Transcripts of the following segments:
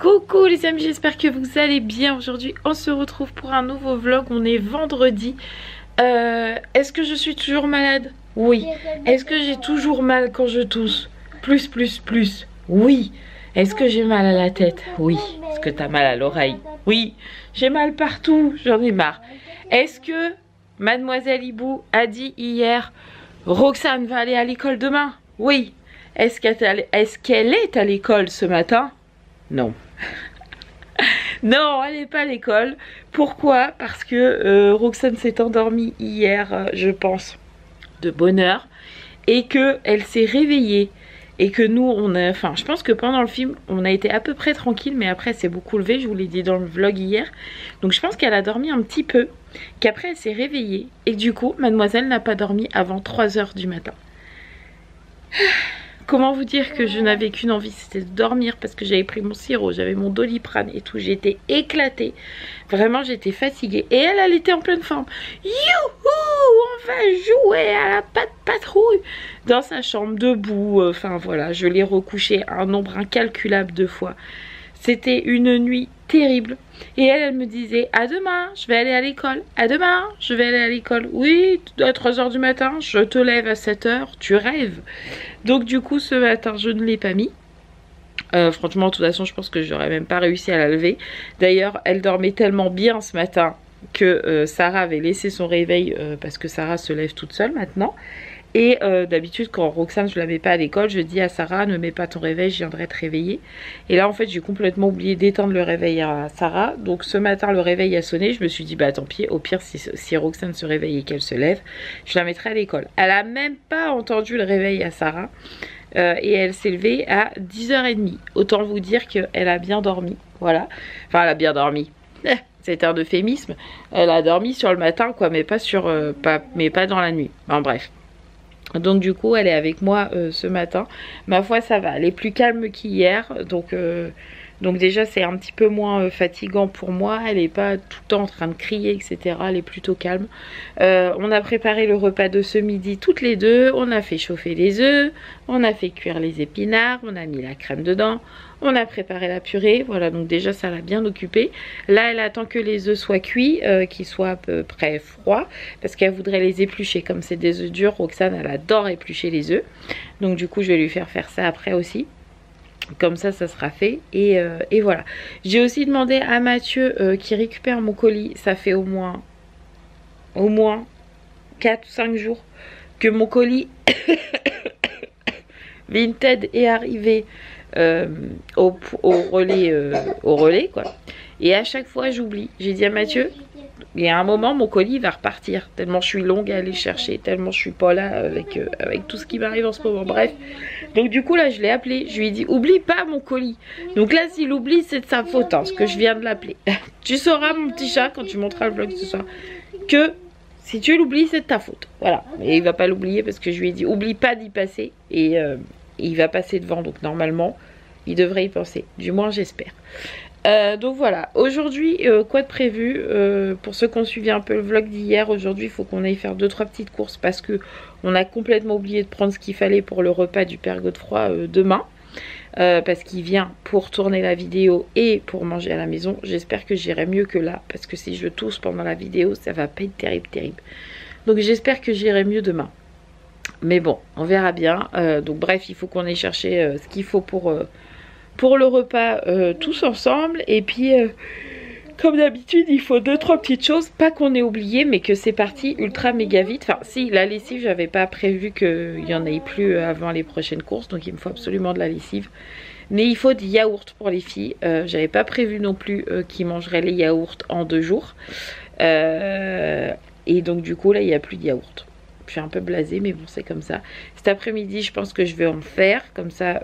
Coucou les amis, j'espère que vous allez bien. Aujourd'hui on se retrouve pour un nouveau vlog. On est vendredi. Est-ce que je suis toujours malade? Oui. Est-ce que j'ai toujours mal quand je tousse? Plus. Oui. Est-ce que j'ai mal à la tête? Oui. Est-ce que t'as mal à l'oreille? Oui. J'ai mal partout, j'en ai marre. Est-ce que Mademoiselle Hibou a dit hier Roxane va aller à l'école demain? Oui. Est-ce qu'elle est à l'école ce matin? Non. Non, elle n'est pas à l'école. Pourquoi? Parce que Roxane s'est endormie hier, je pense, de bonne heure. Et qu'elle s'est réveillée. Et que nous, enfin, je pense que pendant le film, on a été à peu près tranquille. Mais après, elle s'est beaucoup levée, je vous l'ai dit dans le vlog hier. Donc je pense qu'elle a dormi un petit peu. Qu'après, elle s'est réveillée. Et du coup, mademoiselle n'a pas dormi avant 3 h du matin. Comment vous dire que je n'avais qu'une envie, c'était de dormir parce que j'avais pris mon sirop, j'avais mon Doliprane et tout, j'étais éclatée. Vraiment, j'étais fatiguée. Et elle, elle était en pleine forme. Youhou, on va jouer à la patrouille dans sa chambre, debout. Enfin voilà, je l'ai recouchée un nombre incalculable de fois. C'était une nuit terrible. Et elle me disait, à demain, je vais aller à l'école. À demain, je vais aller à l'école. Oui, à 3 h du matin, je te lève à 7 h, tu rêves. Donc du coup, ce matin, je ne l'ai pas mis. Franchement, de toute façon, je pense que j'aurais même pas réussi à la lever. D'ailleurs, elle dormait tellement bien ce matin que Sarah avait laissé son réveil parce que Sarah se lève toute seule maintenant. Et d'habitude quand Roxane je la mets pas à l'école, je dis à Sarah ne mets pas ton réveil, je viendrai te réveiller. Et là en fait j'ai complètement oublié d'éteindre le réveil à Sarah. Donc ce matin le réveil a sonné, je me suis dit bah tant pis, au pire si Roxane se réveille et qu'elle se lève, je la mettrai à l'école. Elle a même pas entendu le réveil à Sarah et elle s'est levée à 10 h 30. Autant vous dire qu'elle a bien dormi, voilà. Enfin elle a bien dormi. C'est un euphémisme. Elle a dormi sur le matin quoi, mais pas sur mais pas dans la nuit. Enfin bref. Donc du coup elle est avec moi ce matin. Ma foi ça va, elle est plus calme qu'hier. Donc déjà c'est un petit peu moins fatigant pour moi. Elle n'est pas tout le temps en train de crier etc. Elle est plutôt calme. On a préparé le repas de ce midi toutes les deux. On a fait chauffer les œufs. On a fait cuire les épinards. On a mis la crème dedans. On a préparé la purée, voilà, donc déjà ça l'a bien occupée. Là elle attend que les œufs soient cuits, qu'ils soient à peu près froids, parce qu'elle voudrait les éplucher. Comme c'est des œufs durs, Roxane elle adore éplucher les œufs. Donc du coup je vais lui faire ça après aussi. Comme ça sera fait et voilà. J'ai aussi demandé à Mathieu qui récupère mon colis. Ça fait au moins 4 ou 5 jours que mon colis Vinted est arrivé au relais quoi. Et à chaque fois j'oublie. J'ai dit à Mathieu, il y a un moment mon colis va repartir tellement je suis longue à aller chercher, tellement je suis pas là avec tout ce qui m'arrive en ce moment, bref. Donc du coup là je l'ai appelé, je lui ai dit oublie pas mon colis. Donc là s'il oublie c'est de sa faute hein, parce que je viens de l'appeler. Tu sauras mon petit chat quand tu monteras le vlog ce soir que si tu l'oublies c'est de ta faute, voilà. Et il va pas l'oublier parce que je lui ai dit oublie pas d'y passer et il va passer devant, donc normalement il devrait y penser, du moins j'espère. Donc voilà, aujourd'hui quoi de prévu pour ceux qui ont suivi un peu le vlog d'hier. Aujourd'hui il faut qu'on aille faire 2-3 petites courses parce que on a complètement oublié de prendre ce qu'il fallait pour le repas du père Godefroy demain. Parce qu'il vient pour tourner la vidéo et pour manger à la maison. J'espère que j'irai mieux que là, parce que si je tousse pendant la vidéo ça va pas être terrible. Donc j'espère que j'irai mieux demain. Mais bon, on verra bien. Donc bref, il faut qu'on aille chercher ce qu'il faut pour le repas tous ensemble. Et puis, comme d'habitude, il faut 2-3 petites choses. Pas qu'on ait oublié, mais que c'est parti ultra méga vite. Enfin, si, la lessive, j'avais pas prévu qu'il y en ait plus avant les prochaines courses. Donc il me faut absolument de la lessive. Mais il faut des yaourts pour les filles. J'avais pas prévu non plus qu'ils mangeraient les yaourts en 2 jours. Et donc du coup, là, il n'y a plus de yaourts. Je suis un peu blasée mais bon c'est comme ça. Cet après-midi je pense que je vais en faire. Comme ça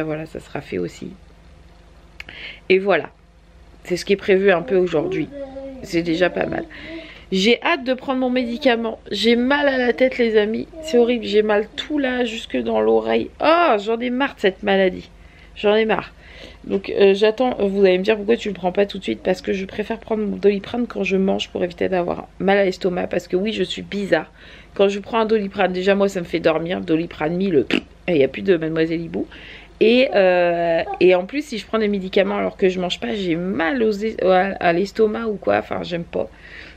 voilà ça sera fait aussi. Et voilà. C'est ce qui est prévu un peu aujourd'hui. C'est déjà pas mal. J'ai hâte de prendre mon médicament. J'ai mal à la tête les amis. C'est horrible. J'ai mal tout là jusque dans l'oreille. Oh j'en ai marre de cette maladie. J'en ai marre. Donc j'attends, vous allez me dire pourquoi tu le prends pas tout de suite. Parce que je préfère prendre mon Doliprane quand je mange pour éviter d'avoir mal à l'estomac. Parce que oui je suis bizarre. Quand je prends un Doliprane, déjà moi ça me fait dormir. Doliprane 1000, il n'y a plus de Mademoiselle Hibou. Et en plus, si je prends des médicaments alors que je mange pas, j'ai mal à l'estomac ou quoi. Enfin, j'aime pas.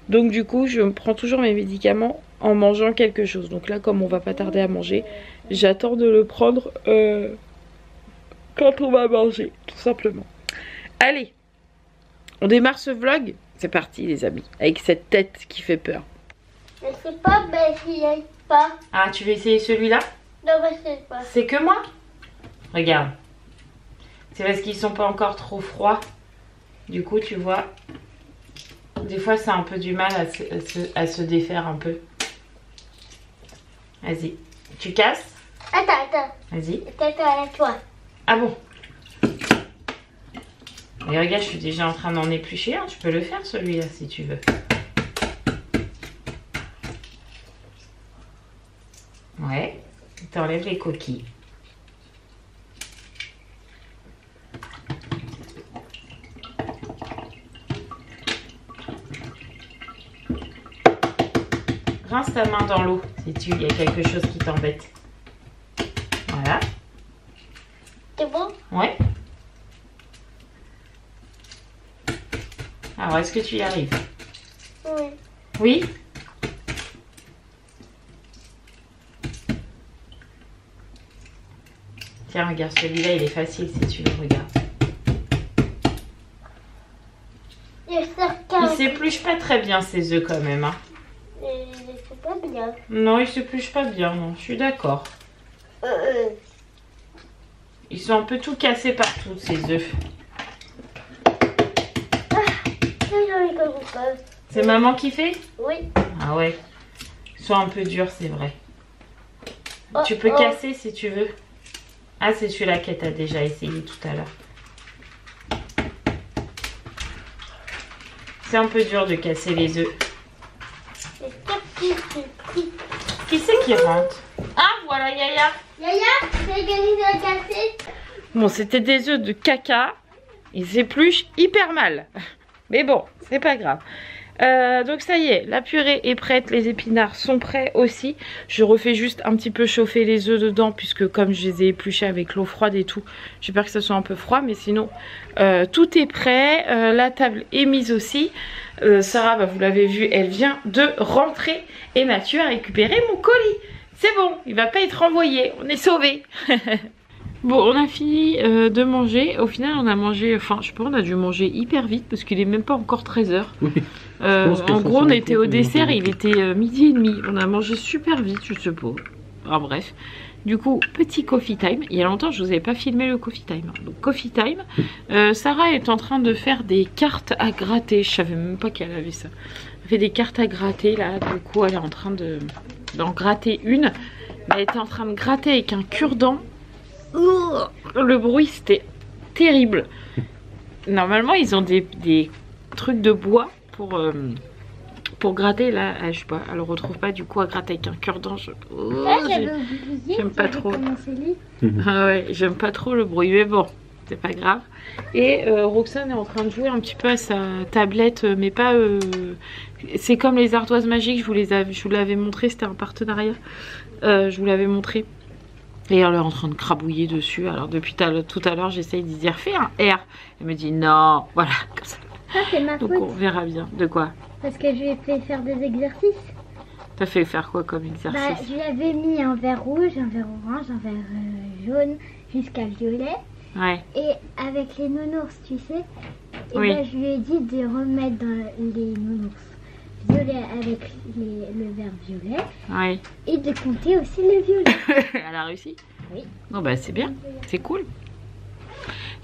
Donc du coup, je prends toujours mes médicaments en mangeant quelque chose. Donc là, comme on va pas tarder à manger, j'attends de le prendre quand on va manger, tout simplement. Allez, on démarre ce vlog. C'est parti les amis, avec cette tête qui fait peur. Je sais pas, mais j'y aille pas. Ah, tu veux essayer celui-là? Non, mais je sais pas. C'est que moi? Regarde. C'est parce qu'ils sont pas encore trop froids. Du coup, tu vois, des fois, c'est un peu du mal à se défaire un peu. Vas-y. Tu casses? Attends. Vas-y. Attends, à toi. Ah bon? Mais regarde, je suis déjà en train d'en éplucher un. Tu peux le faire celui-là si tu veux. Ouais. T'enlèves les coquilles. Rince ta main dans l'eau si il y a quelque chose qui t'embête. Voilà. C'est bon? Ouais. Alors, est-ce que tu y arrives? Oui. Oui? Tiens, regarde, celui-là, il est facile si tu le regardes. Il s'épluche pas très bien ces œufs quand même. Hein. C'est pas bien. Non, il s'épluche pas bien, non. Je suis d'accord. Ils sont un peu tout cassés partout, ces œufs. C'est maman qui fait? Oui. Ah ouais. Ils sont un peu durs, c'est vrai. Tu peux casser si tu veux. Ah, c'est celui-là que tu as déjà essayé tout à l'heure. C'est un peu dur de casser les œufs. Qui c'est qui rentre? Ah, voilà Yaya. Yaya, c'est gagné de casser. Bon, c'était des œufs de caca. Ils s'épluchent hyper mal. Mais bon, c'est pas grave. Donc ça y est, la purée est prête, les épinards sont prêts aussi. Je refais juste un petit peu chauffer les œufs dedans puisque comme je les ai épluchés avec l'eau froide et tout, j'ai peur que ça soit un peu froid, mais sinon tout est prêt. La table est mise aussi. Sarah, bah, vous l'avez vu, elle vient de rentrer et Mathieu a récupéré mon colis. C'est bon, il va pas être renvoyé, on est sauvés. Bon, on a fini de manger. Au final, on a mangé, enfin, je sais pas, on a dû manger hyper vite parce qu'il est même pas encore 13 h. Oui. En gros, on était au dessert, il était midi et demi. On a mangé super vite, je sais pas. Enfin, bref. Du coup, petit coffee time. Il y a longtemps, je vous avais pas filmé le coffee time. Donc, coffee time. Sarah est en train de faire des cartes à gratter. Je savais même pas qu'elle avait ça. Elle fait des cartes à gratter, là. Du coup, elle est en train d'en gratter une. Elle était en train de gratter avec un cure-dent. Le bruit c'était terrible. Normalement ils ont des trucs de bois pour gratter. Là je sais pas, elle le retrouve pas, du coup à gratter avec un cure-dent. J'aime pas trop. Ah ouais, j'aime pas trop le bruit, mais bon, c'est pas grave. Et Roxane est en train de jouer un petit peu à sa tablette, mais pas c'est comme les ardoises magiques, je vous l'avais montré, c'était un partenariat. Je vous l'avais montré. Et elle est en train de crabouiller dessus. Alors depuis tout à l'heure, j'essaye de dire fais un R. Elle me dit non, voilà, comme ça. Ça c'est ma faute. Donc on verra bien. De quoi? Parce que je lui ai fait faire des exercices. T'as fait faire quoi comme exercice? Bah, je lui avais mis un verre rouge, un verre orange, un verre jaune jusqu'à violet. Ouais. Et avec les nounours, tu sais. Et oui. bah, je lui ai dit de remettre dans les nounours violet avec le vert violet. Oui. Et de compter aussi le violet. Elle a réussi? Oui. Bon bah c'est bien, c'est cool.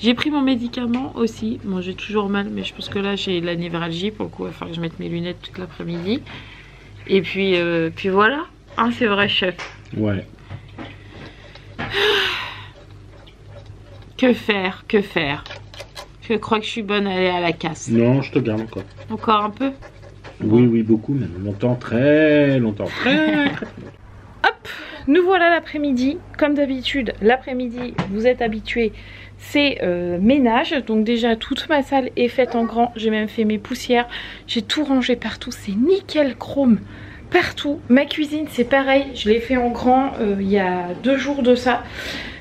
J'ai pris mon médicament aussi. Bon, j'ai toujours mal, mais je pense que là j'ai la névralgie. Pour le coup, il va falloir que je mette mes lunettes toute l'après-midi. Et puis voilà. Ah, c'est vrai, chef. Ouais. Que faire? Que faire? Je crois que je suis bonne à aller à la casse. Non, je te garde encore. Encore un peu? Oui, oui, beaucoup, même longtemps, très longtemps, très. Hop, nous voilà l'après-midi. Comme d'habitude, l'après-midi, vous êtes habitués, c'est ménage. Donc déjà, toute ma salle est faite en grand. J'ai même fait mes poussières. J'ai tout rangé partout. C'est nickel chrome partout. Ma cuisine, c'est pareil. Je l'ai fait en grand il y a 2 jours de ça.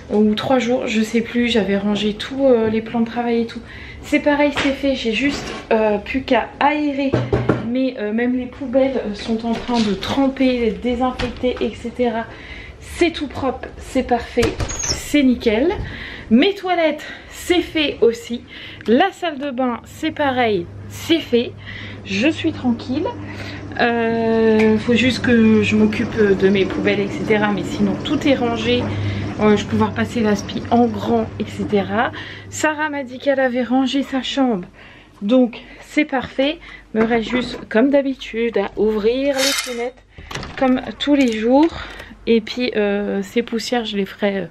ou 3 jours, je sais plus. J'avais rangé tous les plans de travail et tout. C'est pareil, c'est fait. J'ai juste plus qu'à aérer. Mais même les poubelles sont en train de tremper, désinfecter, etc. C'est tout propre, c'est parfait, c'est nickel. Mes toilettes, c'est fait aussi. La salle de bain, c'est pareil, c'est fait. Je suis tranquille. Faut juste que je m'occupe de mes poubelles, etc. Mais sinon, tout est rangé. Je vais pouvoir passer l'aspi en grand, etc. Sarah m'a dit qu'elle avait rangé sa chambre. Donc, c'est parfait. Me reste juste, comme d'habitude, à ouvrir les fenêtres comme tous les jours. Et puis, ces poussières, je les ferai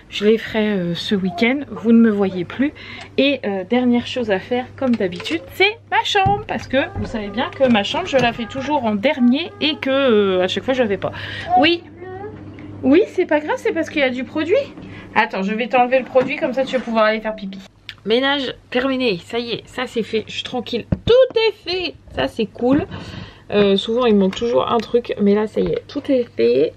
ce week-end. Vous ne me voyez plus. Et dernière chose à faire, comme d'habitude, c'est ma chambre. Parce que vous savez bien que ma chambre, je la fais toujours en dernier. Et que à chaque fois, je ne la fais pas. Oui. Oui, c'est pas grave, c'est parce qu'il y a du produit. Attends, je vais t'enlever le produit, comme ça tu vas pouvoir aller faire pipi. Ménage terminé, ça y est, ça c'est fait, je suis tranquille. Tout est fait, ça c'est cool. Souvent il manque toujours un truc, mais là ça y est, tout est fait.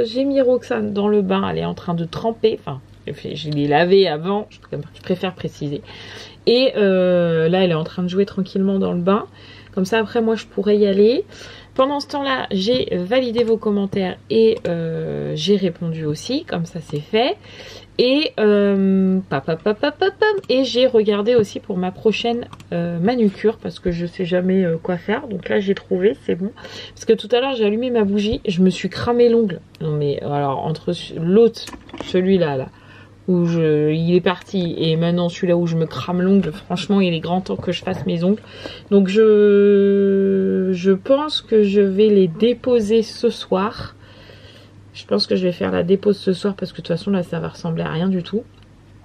J'ai mis Roxane dans le bain, elle est en train de tremper. Enfin, je l'ai lavé avant, je préfère préciser. Et là elle est en train de jouer tranquillement dans le bain. Comme ça après moi je pourrais y aller. Pendant ce temps-là, j'ai validé vos commentaires et j'ai répondu aussi, comme ça c'est fait. Et, et j'ai regardé aussi pour ma prochaine manucure parce que je sais jamais quoi faire. Donc là j'ai trouvé, c'est bon. Parce que tout à l'heure j'ai allumé ma bougie, je me suis cramé l'ongle. Non mais alors entre l'autre, celui-là là, où il est parti et maintenant celui-là où je me crame l'ongle, franchement il est grand temps que je fasse mes ongles. Donc je pense que je vais les déposer ce soir. Je pense que je vais faire la dépose ce soir parce que de toute façon là ça va ressembler à rien du tout.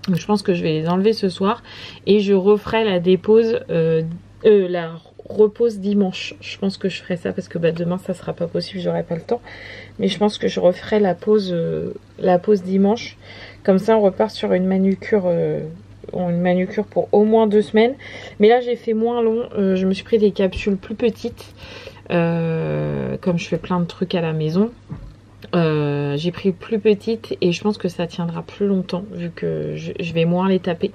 Donc je pense que je vais les enlever ce soir et je referai la dépose, la repose dimanche. Je pense que je ferai ça parce que bah, demain ça sera pas possible, j'aurai pas le temps. Mais je pense que je referai la pause dimanche. Comme ça on repart sur une manucure pour au moins 2 semaines. Mais là j'ai fait moins long, je me suis pris des capsules plus petites. Comme je fais plein de trucs à la maison. J'ai pris plus petite et je pense que ça tiendra plus longtemps vu que je vais moins les taper.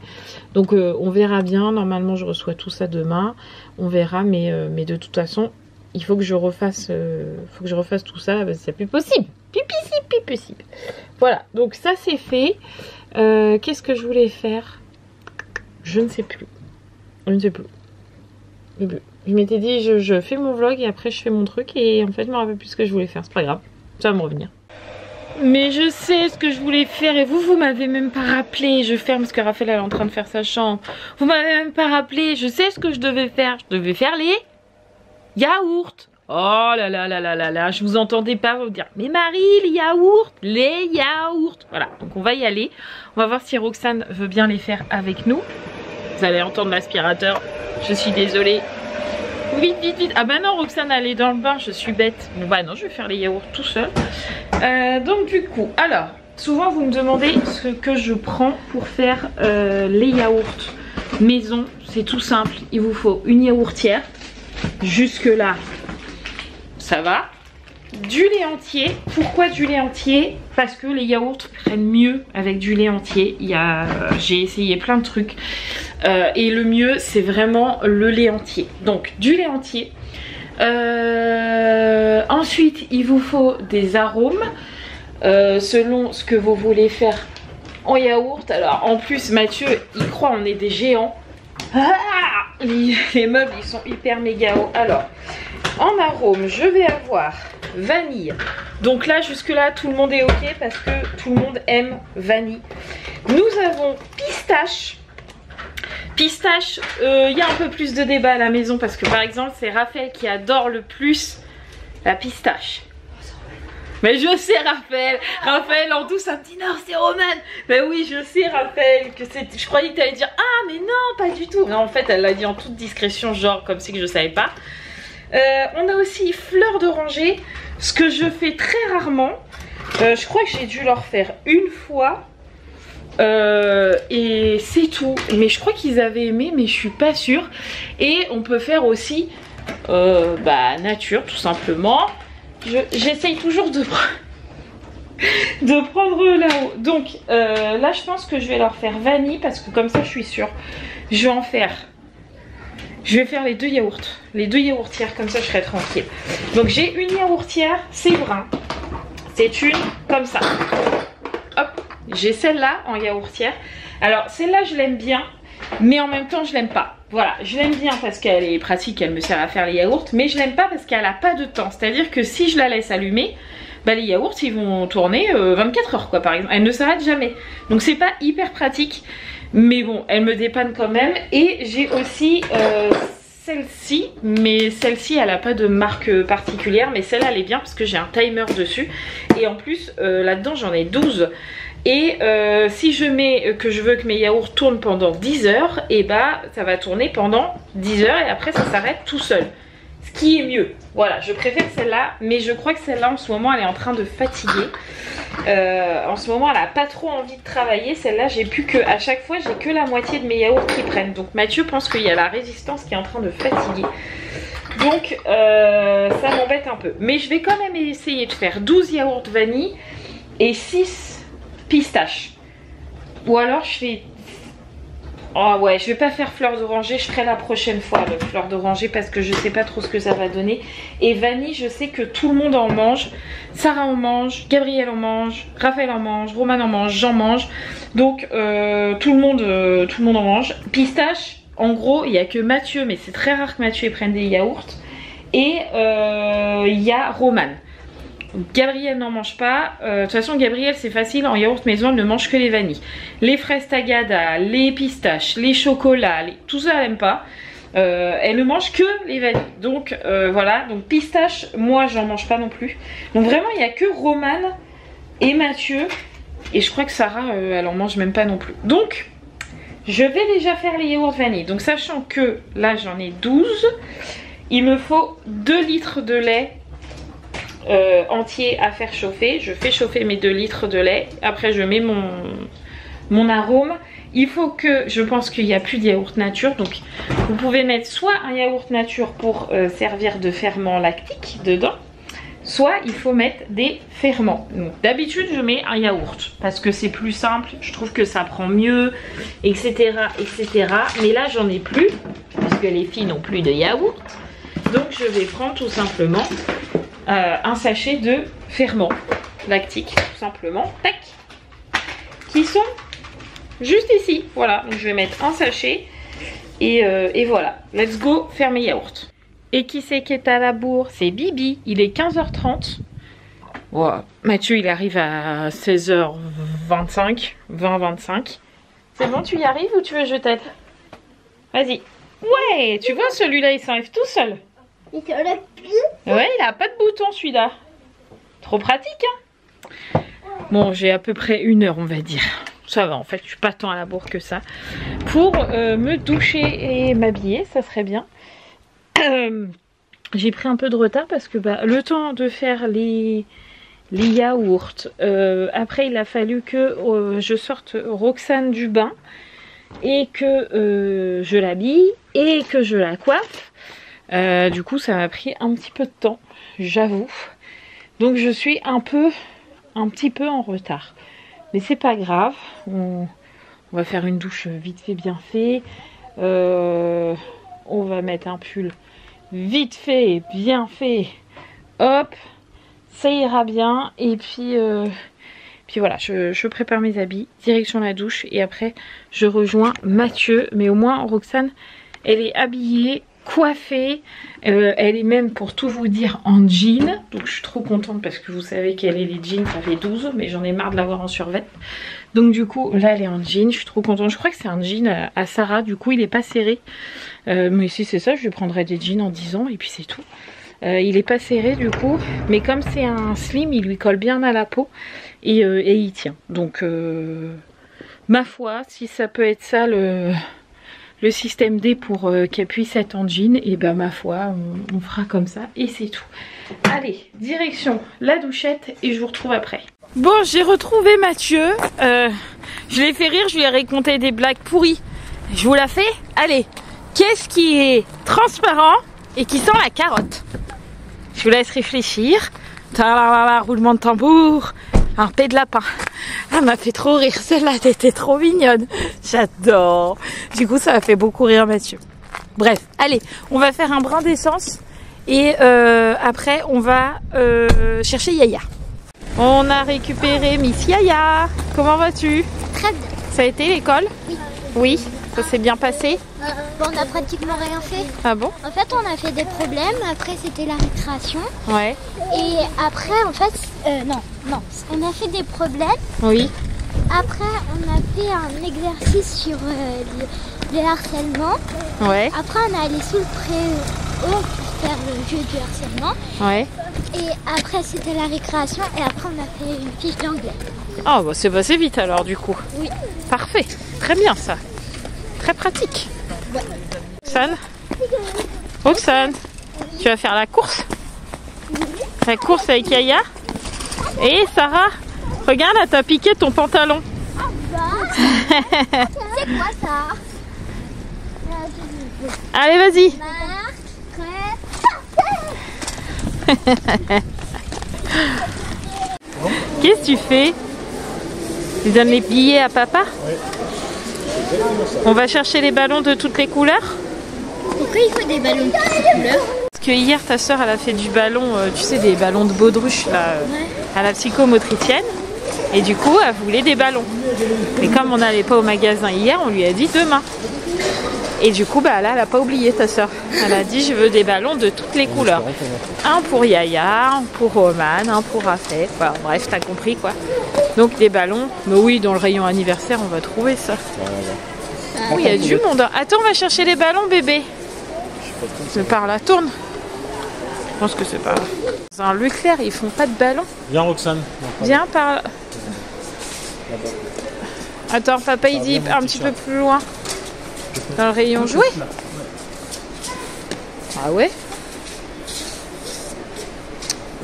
Donc on verra bien. Normalement je reçois tout ça demain. On verra, mais de toute façon il faut que je refasse tout ça parce que c'est plus possible. Plus possible. Voilà, donc ça c'est fait. Qu'est-ce que je voulais faire? Je ne sais plus. Je m'étais dit je fais mon vlog et après je fais mon truc et en fait je me rappelle plus ce que je voulais faire. C'est pas grave. Ça va me revenir. Mais je sais ce que je voulais faire et vous m'avez même pas rappelé. Je ferme parce que Raphaël est en train de faire sa chambre. Vous m'avez même pas rappelé. Je sais ce que je devais faire. Je devais faire les yaourts. Oh là là là là là là. Je vous entendais pas vous dire mais Marie, les yaourts. Voilà, donc on va y aller. On va voir si Roxane veut bien les faire avec nous. Vous allez entendre l'aspirateur. Je suis désolée. Vite. Ah bah non, Roxane elle est dans le bain, je suis bête. Bon bah non, je vais faire les yaourts tout seul. Donc du coup, alors, souvent vous me demandez ce que je prends pour faire les yaourts maison. C'est tout simple, il vous faut une yaourtière. Jusque là, ça va. Du lait entier. Pourquoi du lait entier? Parce que les yaourts prennent mieux avec du lait entier. J'ai essayé plein de trucs. Et le mieux c'est vraiment le lait entier. Donc du lait entier. Ensuite il vous faut des arômes selon ce que vous voulez faire en yaourt. Alors en plus Mathieu il croit on est des géants. Les meubles ils sont hyper méga hauts. Alors en arôme je vais avoir vanille. Donc là jusque là tout le monde est ok parce que tout le monde aime vanille. Nous avons pistache. Pistache, y a un peu plus de débat à la maison parce que par exemple c'est Raphaël qui adore le plus la pistache. Mais je sais Raphaël en douce ça me dit non c'est Romane. Mais oui je sais Raphaël que c'est. Je croyais que tu allais dire ah mais non pas du tout. Non en fait elle l'a dit en toute discrétion genre comme si que je savais pas. On a aussi fleur d'oranger, ce que je fais très rarement. Je crois que j'ai dû leur faire une fois. Et c'est tout. Mais je crois qu'ils avaient aimé mais je suis pas sûre. Et on peut faire aussi nature tout simplement. J'essaye toujours de... de prendre là-haut. Donc là je pense que je vais leur faire vanille parce que comme ça je suis sûre. Je vais en faire. Je vais faire les 2 yaourts. Les 2 yaourtières, comme ça je serai tranquille. Donc j'ai une yaourtière, c'est brun. C'est une comme ça. Hop, j'ai celle-là en yaourtière. Alors celle-là je l'aime bien, mais en même temps je l'aime pas. Voilà, je l'aime bien parce qu'elle est pratique, elle me sert à faire les yaourts, mais je l'aime pas parce qu'elle a pas de temps. C'est-à-dire que si je la laisse allumer, bah les yaourts ils vont tourner 24 heures quoi par exemple. Elle ne s'arrête jamais. Donc c'est pas hyper pratique. Mais bon, elle me dépanne quand même. Et j'ai aussi celle-ci. Mais celle-ci, elle n'a pas de marque particulière. Mais celle-là, elle est bien parce que j'ai un timer dessus. Et en plus, là-dedans, j'en ai 12. Et si je mets que je veux que mes yaourts tournent pendant 10 heures, et bah ça va tourner pendant 10 heures. Et après, ça s'arrête tout seul. Ce qui est mieux. Voilà, je préfère celle-là. Mais je crois que celle-là, en ce moment, elle est en train de fatiguer. En ce moment elle a pas trop envie de travailler. Celle-là j'ai plus que, à chaque fois j'ai que la moitié de mes yaourts qui prennent. Donc Mathieu pense qu'il y a la résistance qui est en train de fatiguer. Donc ça m'embête un peu. Mais je vais quand même essayer de faire 12 yaourts vanille et 6 pistaches. Ou alors je fais... Oh ouais, je vais pas faire fleur d'oranger, je ferai la prochaine fois le fleur d'oranger parce que je sais pas trop ce que ça va donner. Et vanille, je sais que tout le monde en mange. Sarah en mange, Gabriel en mange, Raphaël en mange, Roman en mange, j'en mange. Donc tout le monde en mange. Pistache, en gros, il n'y a que Mathieu, mais c'est très rare que Mathieu prenne des yaourts. Et il y a Roman. Gabriel n'en mange pas. De toute façon Gabriel c'est facile, en yaourt maison elle ne mange que les vanilles. Les fraises tagada, les pistaches, les chocolats, tout ça elle n'aime pas. Elle ne mange que les vanilles. Donc voilà, donc pistache moi j'en mange pas non plus. Donc vraiment il n'y a que Roman et Mathieu. Et je crois que Sarah elle en mange même pas non plus. Donc je vais déjà faire les yaourts vanille. Donc sachant que là j'en ai 12, il me faut 2 litres de lait entier à faire chauffer. Je fais chauffer mes 2 litres de lait. Après je mets mon arôme. Il faut que, je pense qu'il n'y a plus de yaourt nature. Donc vous pouvez mettre soit un yaourt nature pour servir de ferment lactique dedans, soit il faut mettre des ferments. D'habitude je mets un yaourt parce que c'est plus simple, je trouve que ça prend mieux, etc. etc. Mais là j'en ai plus puisque les filles n'ont plus de yaourt. Donc je vais prendre tout simplement un sachet de ferment lactique, tout simplement, tac, qui sont juste ici. Voilà, donc je vais mettre un sachet et voilà, let's go faire mes yaourts. Et qui c'est qui est à la bourre? C'est Bibi, il est 15h30. Wow. Mathieu il arrive à 16h25, 20-25. C'est bon, tu y arrives ou tu veux que je t'aide? Vas-y. Ouais, tu vois celui-là il s'enlève tout seul. Ouais, il a pas de bouton celui-là. Trop pratique hein. Bon, j'ai à peu près 1 heure on va dire. Ça va en fait, je suis pas tant à la bourre que ça. Pour me doucher et m'habiller, ça serait bien. J'ai pris un peu de retard parce que le temps de faire les yaourts. Après il a fallu que je sorte Roxane du bain. Et que je l'habille et que je la coiffe. Du coup ça m'a pris un petit peu de temps, j'avoue. Donc je suis un petit peu en retard. Mais c'est pas grave. On va faire une douche vite fait bien fait. On va mettre un pull vite fait bien fait. Hop, ça ira bien. Et puis voilà, je prépare mes habits, direction la douche. Et après je rejoins Mathieu. Mais au moins Roxane elle est habillée, coiffée, elle est même pour tout vous dire en jean. Donc je suis trop contente parce que vous savez qu'elle est les jeans, ça fait 12, mais j'en ai marre de l'avoir en survêt. Donc du coup là elle est en jean, je suis trop contente. Je crois que c'est un jean à Sarah, du coup il est pas serré. Mais si c'est ça, je lui prendrai des jeans en 10 ans et puis c'est tout. Il est pas serré du coup, mais comme c'est un slim, il lui colle bien à la peau et il tient. Donc ma foi, si ça peut être ça le système D pour qu'elle puisse être en jean, et ben ma foi on fera comme ça et c'est tout. Allez, direction la douchette et je vous retrouve après. Bon, j'ai retrouvé Mathieu, je l'ai fait rire, je lui ai raconté des blagues pourries. Je vous la fais? Allez, qu'est-ce qui est transparent et qui sent la carotte? Je vous laisse réfléchir. Roulement de tambour. Un paix de lapin. Elle m'a fait trop rire, celle-là, t'étais trop mignonne. J'adore. Du coup, ça m'a fait beaucoup rire Mathieu. Bref, allez, on va faire un brin d'essence. Et après, on va chercher Yaya. On a récupéré Miss Yaya. Comment vas-tu? Très bien. Ça a été l'école? Oui. Oui, ça s'est bien passé? Bon, on a pratiquement rien fait. Ah bon? En fait, on a fait des problèmes. Après, c'était la récréation. Ouais. Et après, en fait, non. On a fait des problèmes. Oui. Après, on a fait un exercice sur le harcèlement. Ouais. Après, on est allé sous le préau pour faire le jeu du harcèlement. Ouais. Et après, c'était la récréation. Et après, on a fait une fiche d'anglais. Ah bah c'est passé vite alors du coup. Oui. Parfait. Très bien ça. Très pratique. Ouais. Roxane? Roxane, tu vas faire la course? La course avec Yaya? Et Sarah, regarde là, t'as piqué ton pantalon. C'est quoi ça? Allez, vas-y. Qu'est-ce que tu fais? Tu donnes les billets à papa? On va chercher les ballons de toutes les couleurs? Pourquoi il faut des ballons de toutes les couleurs? Parce que hier ta soeur elle a fait du ballon, tu sais, des ballons de baudruche là, à la psychomotricienne. Et du coup elle voulait des ballons. Et comme on n'allait pas au magasin hier, on lui a dit demain. Et du coup bah là elle a pas oublié ta soeur. Elle a dit je veux des ballons de toutes les couleurs. Un pour Yaya, un pour Roman, un pour Raphaël. Voilà, bref t'as compris quoi. Donc des ballons, mais oui dans le rayon anniversaire on va trouver ça. Oui il y a du monde. Attends on va chercher les ballons bébé. C'est par là, tourne. Je pense que c'est par là. Dans un Leclerc ils font pas de ballons. Viens Roxane. Viens par là. Attends papa il dit un petit peu plus loin. Dans le rayon jouet. Ah ouais?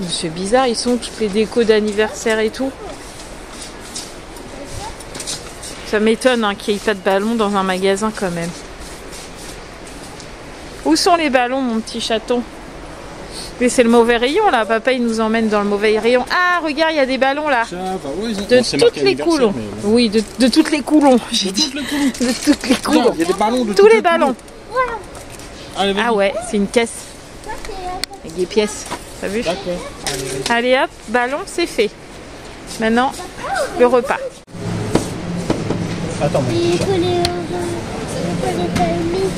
C'est bizarre, ils sont toutes les décos d'anniversaire et tout. Ça m'étonne hein, qu'il n'y ait pas de ballons dans un magasin quand même. Où sont les ballons mon petit chaton? Mais c'est le mauvais rayon là, papa il nous emmène dans le mauvais rayon. Ah regarde il y a des ballons là. De toutes les coulons. Oui de toutes les coulons j'ai dit. De toutes les coulons. Il y a des ballons de tous les ballons. Allez, ah ouais c'est une caisse. Avec des pièces. T'as vu? Allez hop, ballon c'est fait. Maintenant le repas. Attends. Il faut les familles.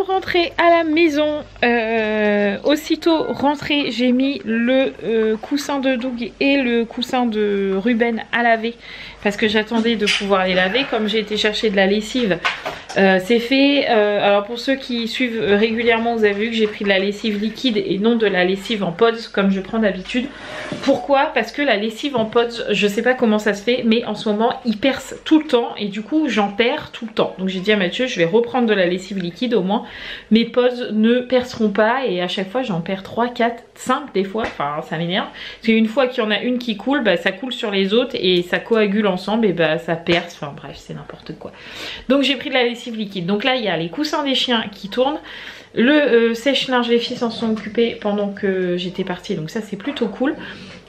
Rentrée à la maison, aussitôt rentrée j'ai mis le coussin de Doug et le coussin de Ruben à laver parce que j'attendais de pouvoir les laver. Comme j'ai été chercher de la lessive, c'est fait. Alors pour ceux qui suivent régulièrement, vous avez vu que j'ai pris de la lessive liquide et non de la lessive en pods comme je prends d'habitude. Pourquoi? Parce que la lessive en pods, je sais pas comment ça se fait, mais en ce moment il perce tout le temps et du coup j'en perds tout le temps. Donc j'ai dit à Mathieu je vais reprendre de la lessive liquide, au moins mes pods ne perceront pas, et à chaque fois j'en perds 3, 4, 5 des fois, enfin ça m'énerve. Parce qu'une fois qu'il y en a une qui coule, bah, ça coule sur les autres et ça coagule ensemble et bah, ça perce, enfin bref c'est n'importe quoi. Donc j'ai pris de la lessive liquide. Donc là il y a les coussins des chiens qui tournent. Le sèche-linge, les filles s'en sont occupées pendant que j'étais partie, donc ça c'est plutôt cool.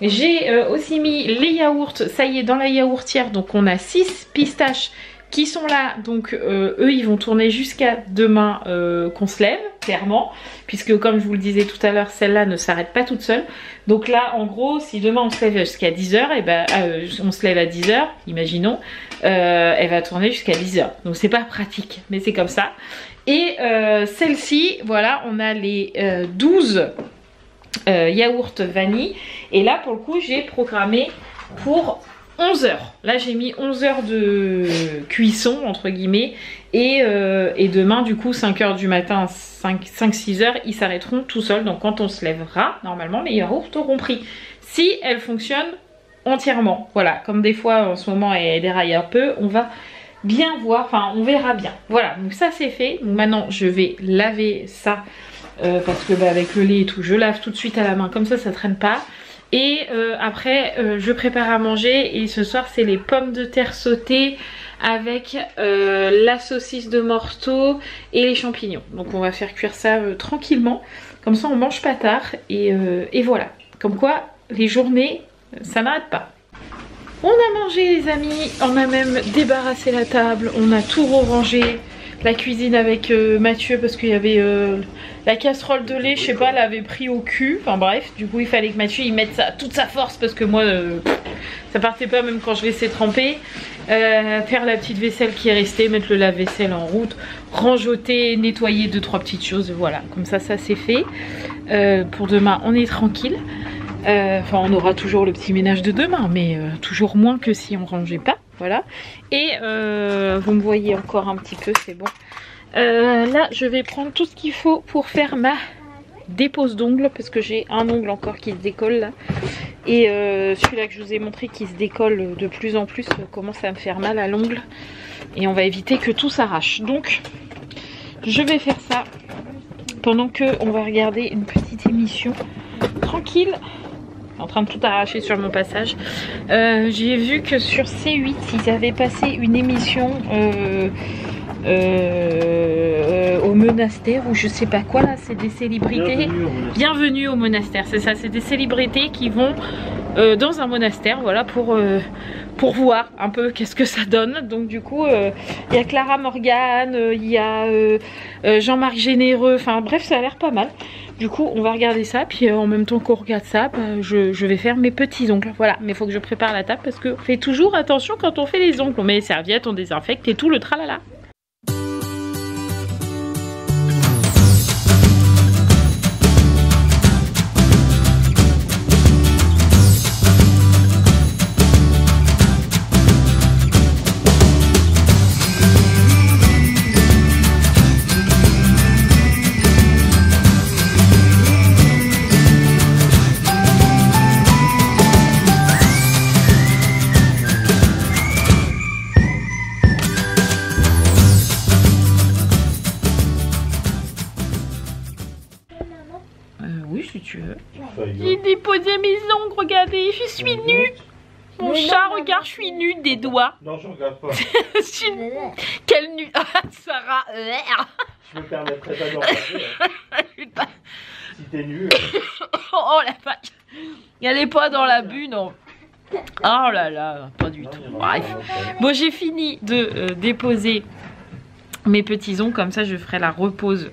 J'ai aussi mis les yaourts, ça y est, dans la yaourtière, donc on a 6 pistaches qui sont là, donc eux ils vont tourner jusqu'à demain qu'on se lève, clairement, puisque comme je vous le disais tout à l'heure, celle-là ne s'arrête pas toute seule. Donc là en gros si demain on se lève jusqu'à 10h, et ben on se lève à 10h, imaginons, elle va tourner jusqu'à 10h, donc c'est pas pratique mais c'est comme ça. Et celle-ci, voilà, on a les 12 yaourts vanille, et là pour le coup j'ai programmé pour 11 heures. Là j'ai mis 11 heures de cuisson entre guillemets, Et demain, du coup, 5 h du matin, 5-6 h, ils s'arrêteront tout seuls. Donc quand on se lèvera, normalement, mes yaourts auront pris. Si elles fonctionnent entièrement, voilà, comme des fois en ce moment elles déraillent un peu, on va bien voir, enfin on verra bien. Voilà, donc ça c'est fait. Donc maintenant je vais laver ça parce que avec le lait et tout, je lave tout de suite à la main, comme ça traîne pas. Et après je prépare à manger et ce soir c'est les pommes de terre sautées avec la saucisse de morteau et les champignons. Donc on va faire cuire ça tranquillement, comme ça on mange pas tard et voilà. Comme quoi les journées ça n'arrête pas. On a mangé les amis, on a même débarrassé la table, on a tout rangé. La cuisine avec Mathieu parce qu'il y avait la casserole de lait, je sais pas, elle avait pris au cul. Enfin bref, du coup il fallait que Mathieu il mette toute sa force parce que moi ça partait pas même quand je laissais tremper. Faire la petite vaisselle qui est restée, mettre le lave-vaisselle en route, rangeoter, nettoyer 2-3 petites choses, voilà, comme ça c'est fait. Pour demain on est tranquille. Enfin on aura toujours le petit ménage de demain, mais toujours moins que si on rangeait pas, voilà. Et vous me voyez encore un petit peu, c'est bon. Là je vais prendre tout ce qu'il faut pour faire ma dépose d'ongles, parce que j'ai un ongle encore qui se décolle là. Et celui-là que je vous ai montré qui se décolle de plus en plus commence à me faire mal à l'ongle. Et on va éviter que tout s'arrache. Donc je vais faire ça pendant que on va regarder une petite émission tranquille. En train de tout arracher sur mon passage. J'ai vu que sur C8 ils avaient passé une émission au monastère ou je sais pas quoi là, c'est des célébrités. Bienvenue au monastère, c'est ça, c'est des célébrités qui vont dans un monastère, voilà, pour voir un peu qu'est-ce que ça donne. Donc du coup il y a Clara Morgan, il y a Jean-Marc Généreux, enfin bref ça a l'air pas mal. Du coup on va regarder ça, puis en même temps qu'on regarde ça, je vais faire mes petits ongles. Voilà, mais il faut que je prépare la table parce que fait toujours attention quand on fait les ongles. On met les serviettes, on désinfecte et tout le tralala. Oui, si tu veux. J'ai déposé mes ongles, regardez, je suis nue. Mon chat, regarde, je suis nue des doigts. Non, je regarde pas. Quelle nue. Sarah. Je me permettrai pas d'en parler. Si t'es nue. Oh la vache. Elle est pas dans la bue, non. Oh là là, pas du tout. Bref. Bon, j'ai fini de déposer mes petits ongles, comme ça je ferai la repose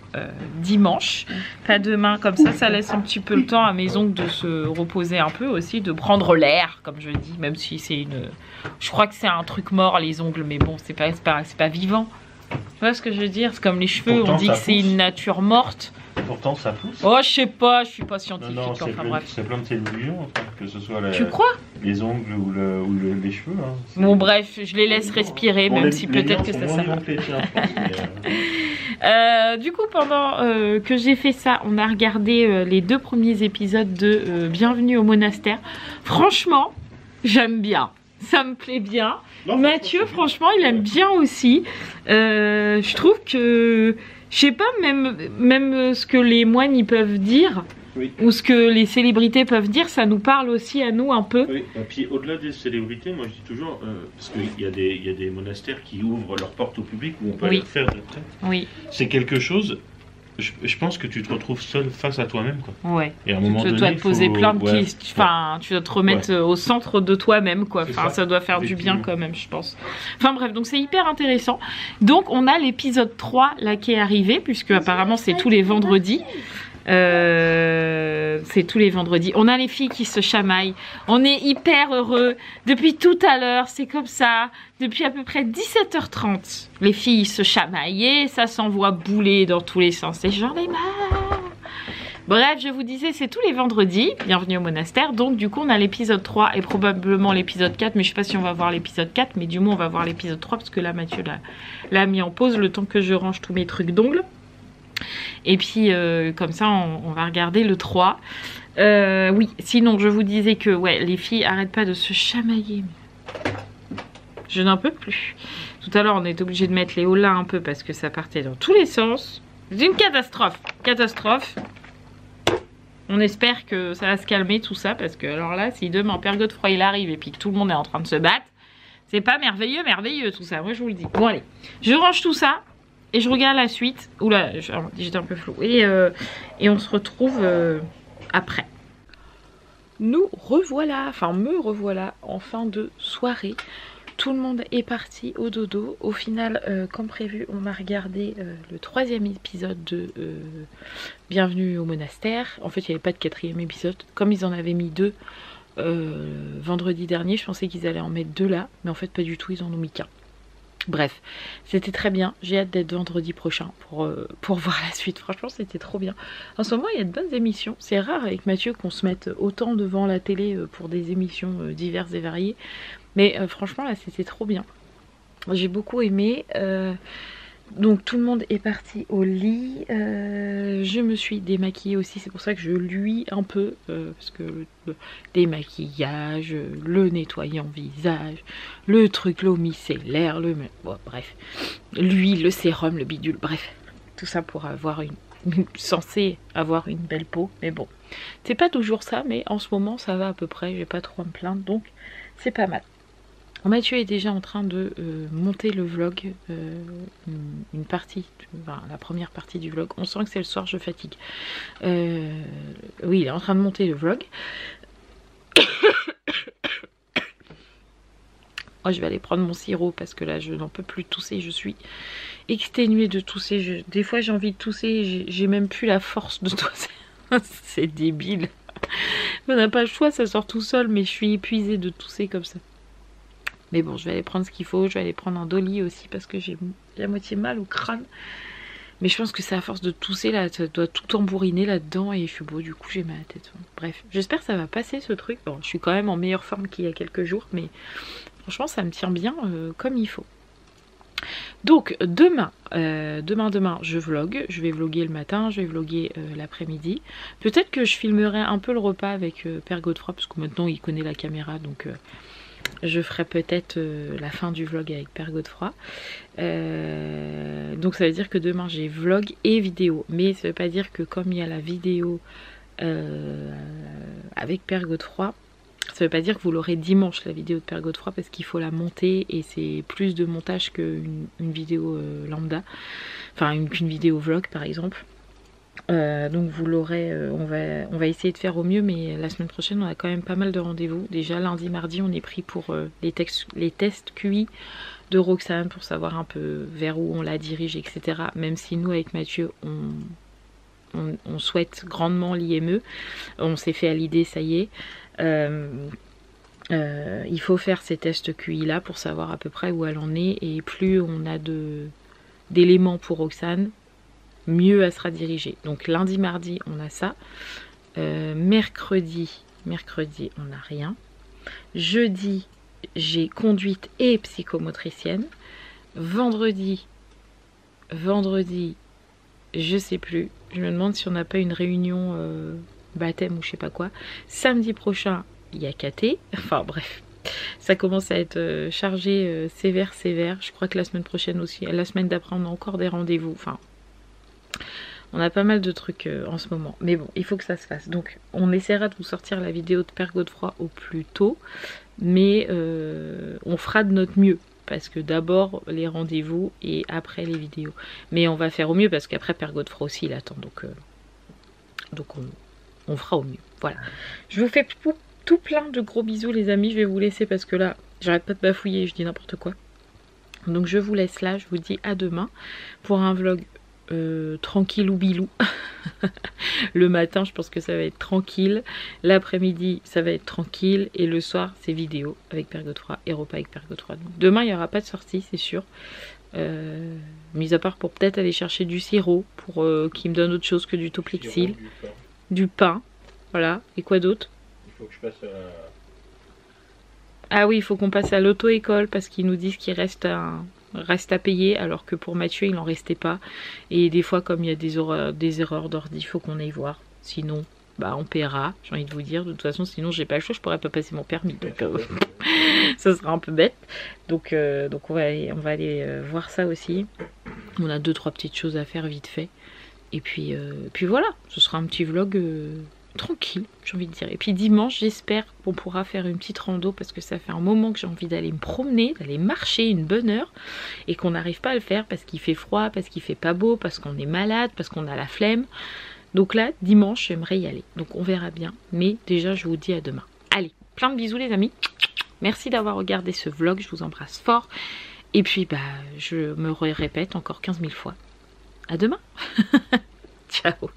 dimanche, pas demain, comme ça laisse un petit peu le temps à mes ongles de se reposer un peu aussi, de prendre l'air comme je dis, même si c'est une, je crois que c'est un truc mort les ongles, mais bon c'est pas vivant, tu vois ce que je veux dire, c'est comme les cheveux. Pourtant, on dit que c'est une nature morte. Pourtant ça pousse. Oh je sais pas, je suis pas scientifique. Non, enfin bref. C'est plein de cellules vivantes, que ce soit tu crois les ongles ou les cheveux. Hein. Bon bref, je les laisse respirer, bon, même si peut-être que ça sert. Du coup pendant que j'ai fait ça, on a regardé les 2 premiers épisodes de Bienvenue au monastère. Franchement, j'aime bien. Ça me plaît bien. Non, Mathieu, franchement, il aime bien aussi. Je trouve que, je sais pas, même ce que les moines ils peuvent dire, oui, ou ce que les célébrités peuvent dire, ça nous parle aussi à nous un peu. Oui, et puis au-delà des célébrités, moi je dis toujours, parce qu'il y a des monastères qui ouvrent leurs portes au public où on peut aller faire des retraites. Oui. C'est quelque chose. Je pense que tu te retrouves seul face à toi-même, quoi. Ouais. Et à un moment donné, tu dois te poser plein de questions. Enfin, tu dois te remettre au centre de toi-même, quoi. Enfin, ça doit faire du bien quand même, je pense. Enfin bref, donc c'est hyper intéressant. Donc on a l'épisode 3 là qui est arrivé, puisque apparemment c'est tous les vendredis. C'est tous les vendredis. On a les filles qui se chamaillent. On est hyper heureux. Depuis tout à l'heure, c'est comme ça. Depuis à peu près 17h30, les filles se chamaillent et ça s'envoie bouler dans tous les sens. Et j'en ai marre. Bref, je vous disais, c'est tous les vendredis. Bienvenue au monastère. Donc du coup, on a l'épisode 3 et probablement l'épisode 4. Mais je sais pas si on va voir l'épisode 4. Mais du moins, on va voir l'épisode 3 parce que là, Mathieu l'a mis en pause le temps que je range tous mes trucs d'ongles. Et puis, comme ça, on va regarder le 3. Oui, sinon, je vous disais que ouais, les filles arrêtent pas de se chamailler. Je n'en peux plus. Tout à l'heure, on était obligé de mettre les hauts là un peu parce que ça partait dans tous les sens. C'est une catastrophe. Catastrophe. On espère que ça va se calmer tout ça parce que alors là, si demain Père Godefroy il arrive et puis que tout le monde est en train de se battre, c'est pas merveilleux, merveilleux tout ça. Moi, je vous le dis. Bon, allez. Je range tout ça et je regarde la suite. Oula, j'étais un peu flou. Et on se retrouve après. Nous revoilà, enfin me revoilà en fin de soirée. Tout le monde est parti au dodo. Au final, comme prévu, on a regardé le 3e épisode de Bienvenue au monastère. En fait, il n'y avait pas de 4e épisode. Comme ils en avaient mis 2 vendredi dernier, je pensais qu'ils allaient en mettre 2 là. Mais en fait, pas du tout, ils en ont mis qu'un. Bref, c'était très bien. J'ai hâte d'être vendredi prochain pour voir la suite. Franchement, c'était trop bien. En ce moment, il y a de bonnes émissions. C'est rare avec Mathieu qu'on se mette autant devant la télé pour des émissions diverses et variées. Mais franchement, là, c'était trop bien. J'ai beaucoup aimé. Donc, tout le monde est parti au lit. Je me suis démaquillée aussi. C'est pour ça que je luis un peu. Parce que le démaquillage, le nettoyant visage, le truc, l'eau micellaire, bon, bref. L'huile, le sérum, le bidule, bref. Tout ça pour avoir censé avoir une belle peau. Mais bon, c'est pas toujours ça. Mais en ce moment, ça va à peu près. J'ai pas trop à me plaindre. Donc, c'est pas mal. Mathieu est déjà en train de monter le vlog, une partie, enfin, la première partie du vlog. On sent que c'est le soir, je fatigue. Oui, il est en train de monter le vlog. Oh, je vais aller prendre mon sirop parce que là, je n'en peux plus tousser. Je suis exténuée de tousser. Des fois, j'ai envie de tousser. J'ai même plus la force de tousser. C'est débile. On n'a pas le choix, ça sort tout seul. Mais je suis épuisée de tousser comme ça. Mais bon, je vais aller prendre ce qu'il faut. Je vais aller prendre un Dolly aussi parce que j'ai la moitié mal au crâne. Mais je pense que c'est à force de tousser là, ça doit tout embourriner là-dedans et je suis beau, du coup j'ai mal à la tête. Bref, j'espère que ça va passer ce truc. Bon, je suis quand même en meilleure forme qu'il y a quelques jours, mais franchement ça me tient bien comme il faut. Donc demain, je vlog. Je vais vloguer le matin, je vais vloguer l'après-midi. Peut-être que je filmerai un peu le repas avec Père Godefroy parce que maintenant il connaît la caméra, donc... je ferai peut-être la fin du vlog avec Père Godefroy. Donc ça veut dire que demain j'ai vlog et vidéo. Mais ça veut pas dire que comme il y a la vidéo avec Père Godefroy, ça veut pas dire que vous l'aurez dimanche la vidéo de Père Godefroy parce qu'il faut la monter et c'est plus de montage qu'une vidéo lambda. Enfin qu'une vidéo vlog par exemple. Donc vous l'aurez, on va essayer de faire au mieux, mais la semaine prochaine on a quand même pas mal de rendez-vous. Déjà lundi, mardi on est pris pour les tests QI de Roxane pour savoir un peu vers où on la dirige, etc. Même si nous avec Mathieu on souhaite grandement l'IME, on s'est fait à l'idée, ça y est. Il faut faire ces tests QI là pour savoir à peu près où elle en est, et plus on a d'éléments pour Roxane, mieux elle sera dirigée. Donc lundi, mardi, on a ça. Mercredi, on n'a rien. Jeudi, j'ai conduite et psychomotricienne. Vendredi, je sais plus. Je me demande si on n'a pas une réunion baptême ou je sais pas quoi. Samedi prochain, il y a KT. Enfin bref. Ça commence à être chargé sévère. Je crois que la semaine prochaine aussi. La semaine d'après, on a encore des rendez-vous. Enfin... on a pas mal de trucs en ce moment. Mais bon, il faut que ça se fasse. Donc, on essaiera de vous sortir la vidéo de Père Godefroy au plus tôt. Mais on fera de notre mieux. Parce que d'abord, les rendez-vous et après les vidéos. Mais on va faire au mieux parce qu'après, Père Godefroy aussi, il attend. Donc on fera au mieux. Voilà. Je vous fais tout plein de gros bisous, les amis. Je vais vous laisser parce que là, j'arrête pas de bafouiller. Je dis n'importe quoi. Donc, je vous laisse là. Je vous dis à demain pour un vlog tranquille ou bilou. Le matin je pense que ça va être tranquille, l'après-midi ça va être tranquille et le soir c'est vidéo avec Père Godefroy et repas avec Père Godefroy. Donc, demain il n'y aura pas de sortie c'est sûr, mis à part pour peut-être aller chercher du sirop pour qu'il me donne autre chose que du Toplexil. du pain. Voilà. Et quoi d'autre? Il faut que je passe à... Ah oui, il faut qu'on passe à l'auto-école parce qu'ils nous disent qu'il reste à payer alors que pour Mathieu il n'en restait pas. Et des fois comme il y a des erreurs d'ordi, il faut qu'on aille voir. Sinon, bah on paiera, j'ai envie de vous dire. De toute façon, sinon j'ai pas le choix, je pourrais pas passer mon permis. Donc ça sera un peu bête. Donc on va aller voir ça aussi. On a 2-3 petites choses à faire vite fait. Et puis voilà, ce sera un petit vlog tranquille, j'ai envie de dire. Et puis dimanche, j'espère qu'on pourra faire une petite rando parce que ça fait un moment que j'ai envie d'aller me promener, d'aller marcher une bonne heure et qu'on n'arrive pas à le faire parce qu'il fait froid, parce qu'il fait pas beau, parce qu'on est malade, parce qu'on a la flemme. Donc là, dimanche, j'aimerais y aller. Donc on verra bien. Mais déjà, je vous dis à demain. Allez, plein de bisous les amis. Merci d'avoir regardé ce vlog, je vous embrasse fort. Et puis, bah, je me répète encore 15 000 fois. À demain. Ciao.